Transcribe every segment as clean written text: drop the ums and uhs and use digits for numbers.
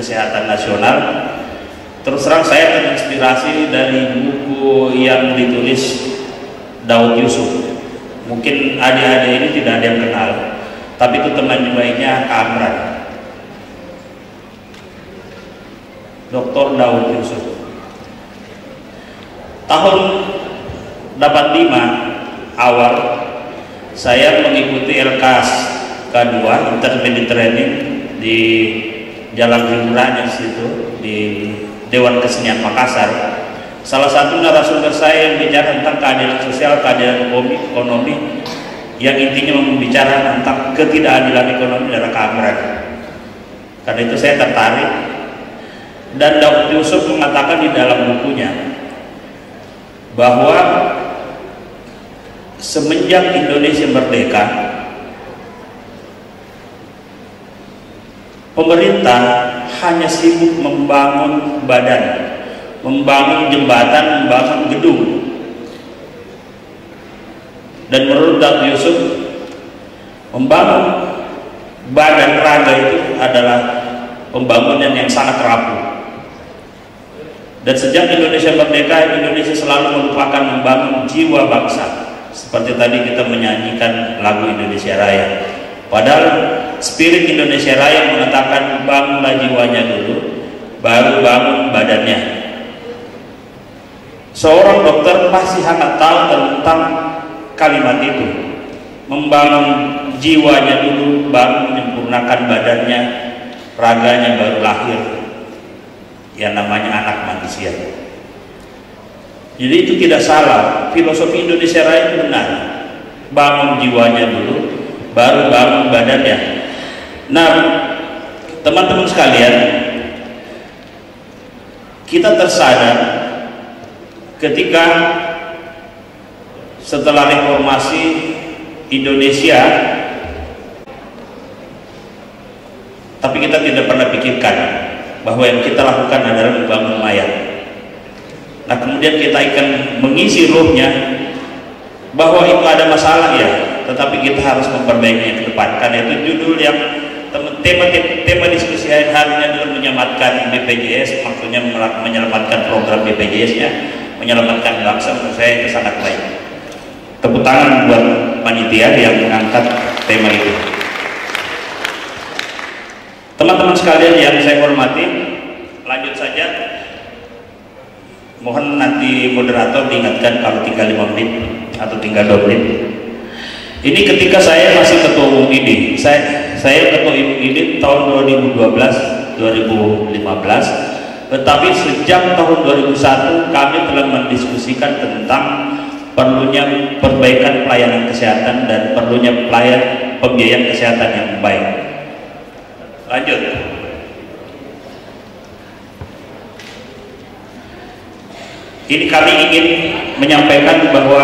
Kesehatan Nasional. Terus terang saya terinspirasi dari buku yang ditulis Daud Yusuf. Mungkin adik-adik ini tidak ada yang kenal, tapi itu teman baiknya Kak Amran, Dr. Daud Yusuf. Tahun 85 awal saya mengikuti LKS K2 Intermediate Training di Jalan Hiburan situ di Dewan Kesenian Makassar. Salah satu narasumber saya yang bicara tentang keadilan sosial, keadilan ekonomi, yang intinya membicara tentang ketidakadilan ekonomi adalah Kak Amran. Karena itu saya tertarik, dan Daud Yusuf mengatakan di dalam bukunya bahwa semenjak Indonesia merdeka, pemerintah hanya sibuk membangun badan, membangun jembatan, membangun gedung. Dan menurut Daud Yusuf, membangun badan raga itu adalah pembangunan yang sangat rapuh. Dan sejak Indonesia merdeka, Indonesia selalu melupakan membangun jiwa bangsa. Seperti tadi kita menyanyikan lagu Indonesia Raya. Padahal spirit Indonesia Raya mengatakan bangunlah jiwanya dulu, baru bangun badannya. Seorang dokter pasti sangat tahu tentang kalimat itu. Membangun jiwanya dulu, baru menyempurnakan badannya, raganya baru lahir yang namanya anak manusia. Jadi itu tidak salah, filosofi Indonesia Raya itu benar. Bangun jiwanya dulu, baru bangun badannya. Nah, teman-teman sekalian, kita tersadar ketika setelah reformasi Indonesia, tapi kita tidak pernah pikirkan bahwa yang kita lakukan adalah membangun mayat. Nah, kemudian kita akan mengisi ruhnya bahwa itu ada masalah ya, tetapi kita harus memperbaikinya ke depan. Karena itu judul yang tema diskusi hari ini adalah menyelamatkan BPJS, maksudnya menyelamatkan program BPJS-nya, menyelamatkan bangsa. Menurut saya itu sangat baik. Tepuk tangan buat panitia yang mengangkat tema itu. Teman-teman sekalian yang saya hormati, lanjut saja. Mohon nanti moderator diingatkan kalau tinggal 5 menit atau tinggal 2 menit. Ini ketika saya masih ketua umum ini, saya ketua umum ini tahun 2012-2015, tetapi sejak tahun 2001 kami telah mendiskusikan tentang perlunya perbaikan pelayanan kesehatan dan perlunya pembiayaan kesehatan yang baik. Lanjut. Ini kami ingin menyampaikan bahwa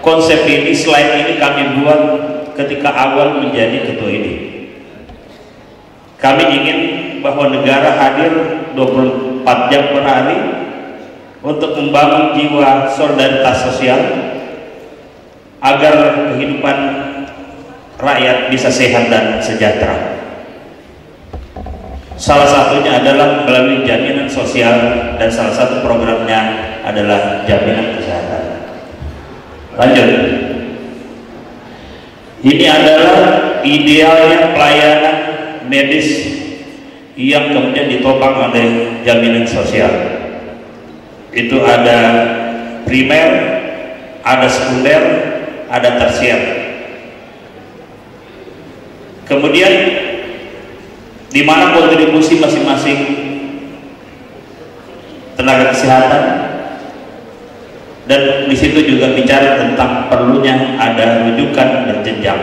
konsep ini, slide ini kami buat ketika awal menjadi ketua ini. Kami ingin bahwa negara hadir 24 jam per hari untuk membangun jiwa solidaritas sosial agar kehidupan rakyat bisa sehat dan sejahtera. Salah satunya adalah melalui jaminan sosial, dan salah satu programnya adalah jaminan kesehatan. Lanjut. Ini adalah idealnya pelayanan medis yang kemudian ditopang oleh jaminan sosial. Itu ada primer, ada sekunder, ada tersier. Kemudian di mana kontribusi masing-masing tenaga kesehatan, dan di situ juga bicara tentang perlunya ada rujukan berjenjang.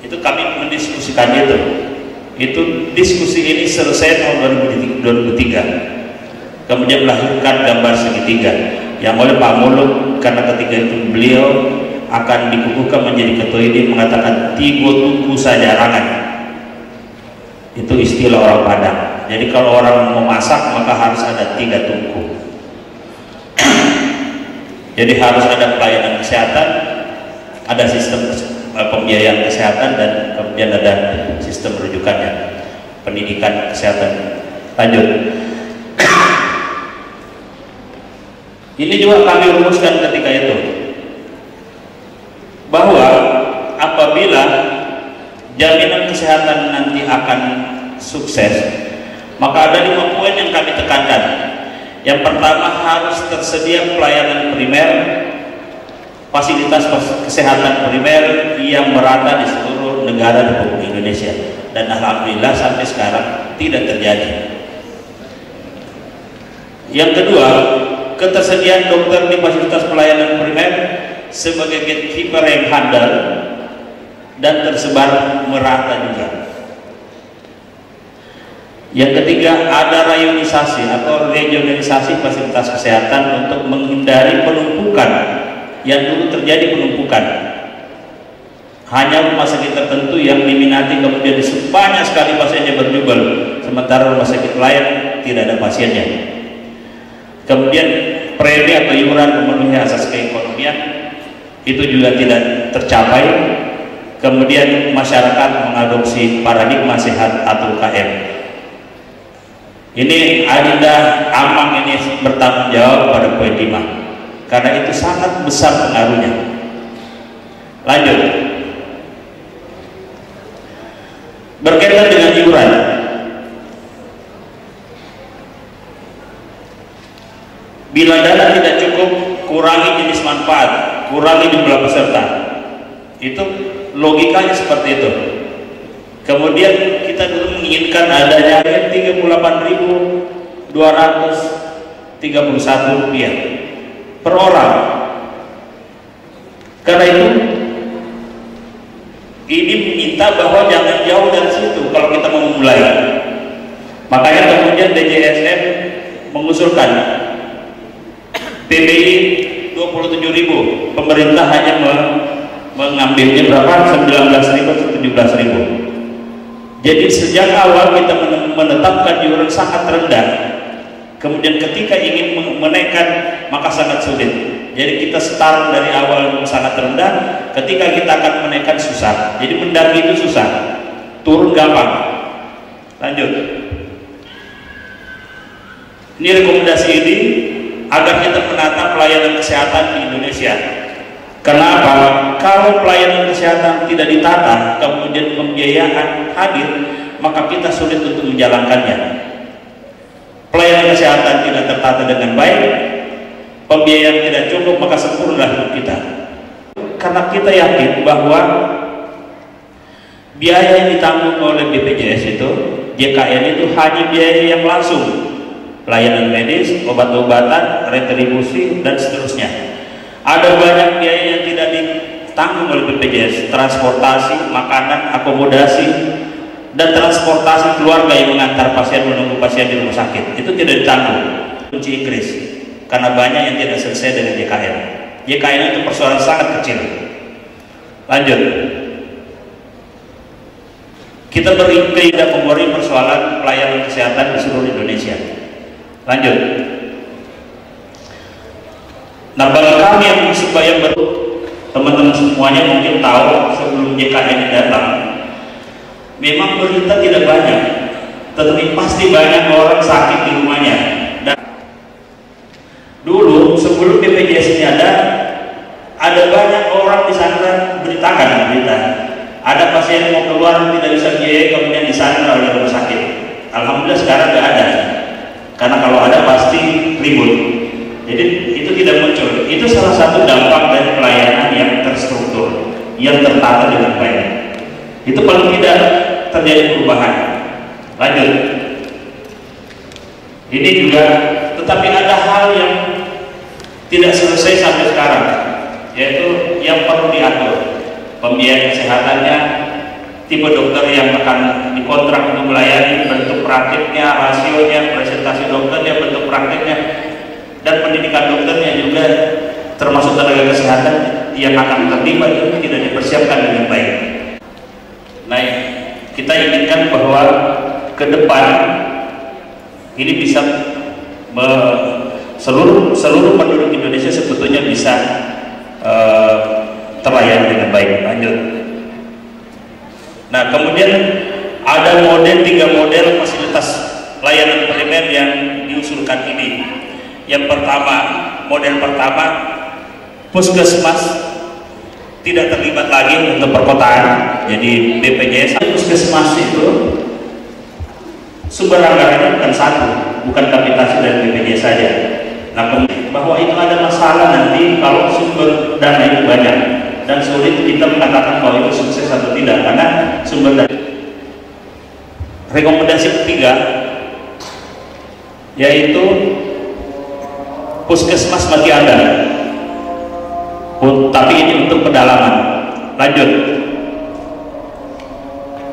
Itu kami mendiskusikan itu. Itu diskusi ini selesai tahun 2003. Kemudian melahirkan gambar segitiga yang oleh Pak Muluk, karena ketika itu beliau akan dikukuhkan menjadi ketua ini, mengatakan tigo tuku sajarangan. Itu istilah orang Padang. Jadi kalau orang mau masak maka harus ada 3 tungku. Jadi harus ada pelayanan kesehatan, ada sistem pembiayaan kesehatan, dan kemudian ada sistem rujukannya, pendidikan kesehatan. Lanjut. Ini juga kami rumuskan ketika itu, bahwa apabila jaminan kesehatan nanti akan sukses, maka ada 5 poin yang kami tekankan. Yang pertama, harus tersedia pelayanan primer, fasilitas kesehatan primer yang merata di seluruh negara Republik Indonesia, dan alhamdulillah sampai sekarang tidak terjadi. Yang kedua, ketersediaan dokter di fasilitas pelayanan primer sebagai gatekeeper yang handal dan tersebar merata juga. Yang ketiga, ada rayonisasi atau regionalisasi fasilitas kesehatan untuk menghindari penumpukan yang dulu terjadi, penumpukan hanya rumah sakit tertentu yang diminati, kemudian banyak sekali pasiennya berjubel, sementara rumah sakit lain tidak ada pasiennya. Kemudian premi atau iuran memenuhi asas keekonomian itu juga tidak tercapai. Kemudian masyarakat mengadopsi paradigma sehat atau UKM. Ini Adinda Amang ini bertanggung jawab pada poin 5, karena itu sangat besar pengaruhnya. Lanjut. Berkaitan dengan iuran, bila dana tidak cukup, kurangi jenis manfaat, kurangi jumlah peserta. Itu logikanya seperti itu. Kemudian kita dulu menginginkan adanya Rp38.231 per orang. Karena itu ini meminta bahwa jangan jauh dari situ kalau kita mau memulai. Makanya kemudian DJSN mengusulkan PBI 27.000, pemerintah hanya mengambilnya berapa? 19.000 atau 17.000. Jadi sejak awal kita menetapkan iuran sangat rendah, kemudian ketika ingin menaikkan maka sangat sulit. Jadi kita start dari awal sangat rendah, ketika kita akan menaikkan susah. Jadi mendaki itu susah, turun gampang. Lanjut. Ini rekomendasi ini agar kita menata pelayanan kesehatan di Indonesia. Kenapa? Kalau pelayanan kesehatan tidak ditata, kemudian pembiayaan hadir, maka kita sulit untuk menjalankannya. Pelayanan kesehatan tidak tertata dengan baik, pembiayaan tidak cukup, maka sempurna hidup kita. Karena kita yakin bahwa biaya yang ditanggung oleh BPJS itu, JKN itu hanya biaya yang langsung, pelayanan medis, obat-obatan, retribusi, dan seterusnya. Ada banyak biaya yang tidak ditanggung oleh BPJS, transportasi, makanan, akomodasi, dan transportasi keluarga yang mengantar pasien, menunggu pasien di rumah sakit, itu tidak ditanggung. Kunci Inggris, karena banyak yang tidak selesai dengan JKN. JKN itu persoalan sangat kecil. Lanjut. Kita tidak memori persoalan pelayanan kesehatan di seluruh Indonesia. Lanjut. Nah, bagi kami yang supaya teman-teman semuanya mungkin tahu sebelum JKN datang, memang berita tidak banyak, tetapi pasti banyak orang sakit di rumahnya. Dan dulu sebelum BPJS ini ada banyak orang di sana beritakan berita. Ada pasien mau keluar tidak bisa biaya, kemudian disandra oleh rumah sakit. Alhamdulillah sekarang tidak ada, karena kalau ada pasti ribut. Jadi itu tidak muncul. Itu salah satu dampak dari pelayanan yang terstruktur, yang tertata dengan baik. Itu paling tidak terjadi perubahan. Lanjut. Ini juga, tetapi ada hal yang tidak selesai sampai sekarang, yaitu yang perlu diatur. Pembiayaan kesehatannya, tipe dokter yang akan dikontrak untuk melayani, bentuk praktiknya, rasionya, presentasi dokternya, bentuk praktiknya, dan pendidikan dokternya juga, termasuk tenaga kesehatan yang akan terlibat, itu tidak dipersiapkan dengan baik. Nah, kita inginkan bahwa ke depan ini bisa seluruh penduduk Indonesia sebetulnya bisa terlayani dengan baik. Lanjut. Nah, kemudian ada tiga model fasilitas layanan primer yang diusulkan ini. Yang pertama, model pertama, puskesmas tidak terlibat lagi untuk perkotaan. Jadi BPJS puskesmas itu sumber anggarannya bukan satu, bukan kapitasi dari BPJS saja. Nah, bahwa itu ada masalah nanti kalau sumber dana itu banyak dan sulit kita mengatakan bahwa itu sukses atau tidak karena sumber dana. Rekomendasi ketiga yaitu puskesmas masih ada, tapi ini untuk pedalaman. Lanjut,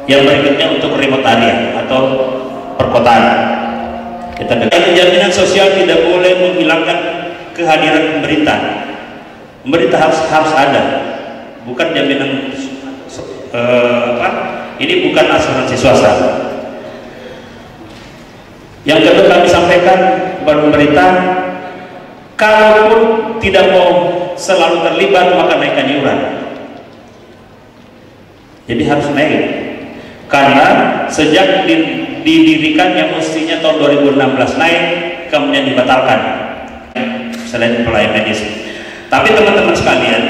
yang berikutnya untuk remote area atau perkotaan. Kita jaminan sosial tidak boleh menghilangkan kehadiran pemerintah. Pemerintah harus ada, bukan jaminan ini bukan asuransi swasta. Yang kedua kami sampaikan kepada pemerintah, kalaupun tidak mau selalu terlibat maka naikkan iuran. Jadi harus naik, karena sejak didirikan yang mestinya tahun 2016 naik, kemudian dibatalkan selain pelayanan medis. Tapi teman-teman sekalian,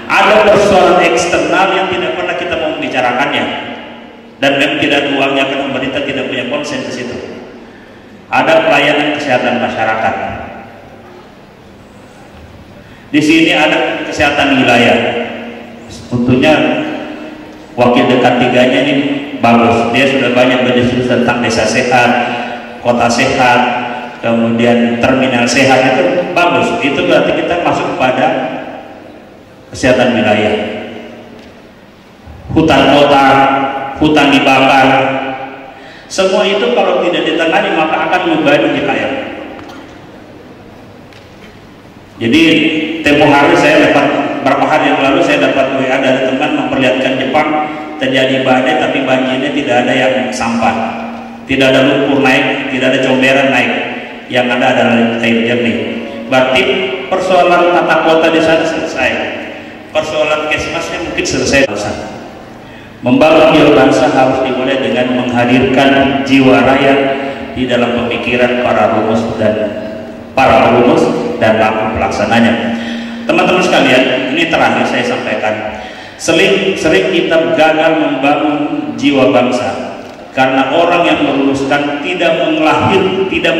ada persoalan eksternal yang tidak pernah kita mau membicarakannya, dan yang tidak ada uangnya karena pemerintah tidak punya konsen ke situ. Ada pelayanan kesehatan masyarakat. Di sini ada kesehatan wilayah. Tentunya wakil dekat tiganya ini bagus. Dia sudah banyak berdiskusi tentang desa sehat, kota sehat, kemudian terminal sehat, itu bagus. Itu berarti kita masuk pada kesehatan wilayah. Hutan kota, hutan dibakar, semua itu kalau tidak ditangani maka akan membebani IKL. Jadi tempo hari beberapa hari yang lalu saya dapat WA dari teman memperlihatkan Jepang terjadi badai tapi banjirnya tidak ada yang sampah, tidak ada lumpur naik, tidak ada comberan naik, yang ada adalah air jernih. Berarti persoalan tata kota di sana selesai, persoalan kesmasnya mungkin selesai. Membangun jiwa bangsa harus dimulai dengan menghadirkan jiwa rakyat di dalam pemikiran para rumus dan pelaku pelaksananya. Teman-teman sekalian, ini terakhir saya sampaikan, sering kita gagal membangun jiwa bangsa karena orang yang merumuskan tidak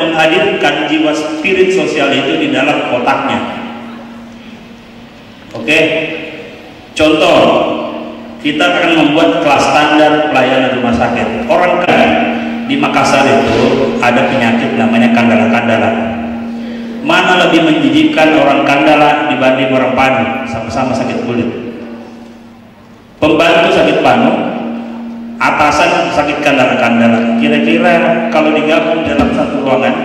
menghadirkan jiwa spirit sosial itu di dalam otaknya. Oke, contoh, kita akan membuat kelas standar pelayanan rumah sakit. Orang kan di Makassar itu ada penyakit namanya kandala-kandala. Mana lebih menjijikkan orang kandala dibanding orang panu? Sama-sama sakit kulit. Pembantu sakit panu, atasan sakit kandala-kandala. Kira-kira kalau digabung dalam satu ruangan,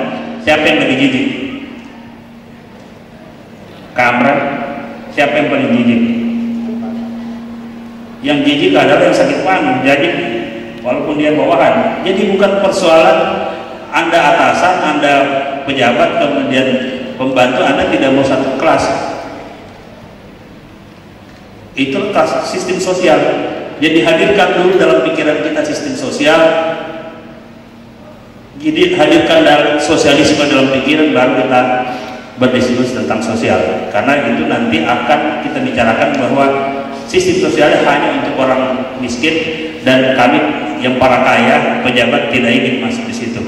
siapa yang lebih jijik? Kamran, siapa yang paling jijik? Yang jijik adalah yang sakit panu. Jadi walaupun dia bawahan, jadi bukan persoalan Anda atasan, Anda pejabat, kemudian pembantu, Anda tidak mau satu kelas. Itu kelas sistem sosial. Jadi hadirkan dulu dalam pikiran kita sistem sosial. Jadi hadirkan dalam sosialisme dalam pikiran, baru kita berdiskusi tentang sosial. Karena itu nanti akan kita bicarakan bahwa sistem sosial hanya untuk orang miskin, dan kami yang para kaya, pejabat tidak ingin masuk di situ.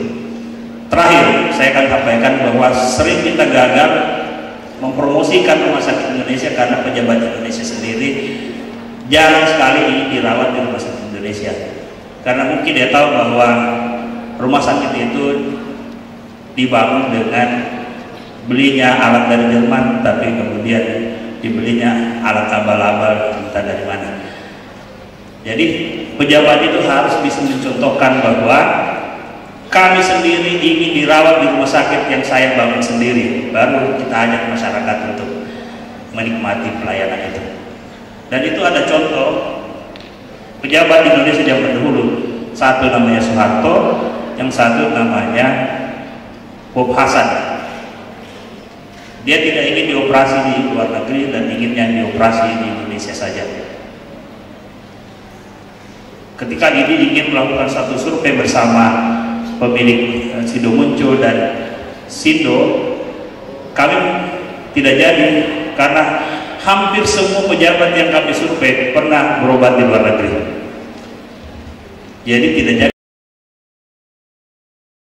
Terakhir, saya akan sampaikan bahwa sering kita gagal mempromosikan rumah sakit Indonesia karena pejabat Indonesia sendiri jarang sekali ingin dirawat di rumah sakit Indonesia. Karena mungkin dia tahu bahwa rumah sakit itu dibangun dengan belinya alat dari Jerman, tapi kemudian dibelinya alat abal-abal entah dari mana. Jadi pejabat itu harus bisa mencontohkan bahwa kami sendiri ingin dirawat di rumah sakit yang saya bangun sendiri, baru kita ajak masyarakat untuk menikmati pelayanan itu. Dan itu ada contoh pejabat di Indonesia zaman dahulu. Satu namanya Soeharto, yang satu namanya Bob Hasan. Dia tidak ingin dioperasi di luar negeri dan inginnya dioperasi di Indonesia saja. ketika ini ingin melakukan satu survei bersama pemilik Sido Muncul dan Sindo, kami tidak jadi karena hampir semua pejabat yang kami survei pernah berobat di luar negeri, jadi tidak jadi.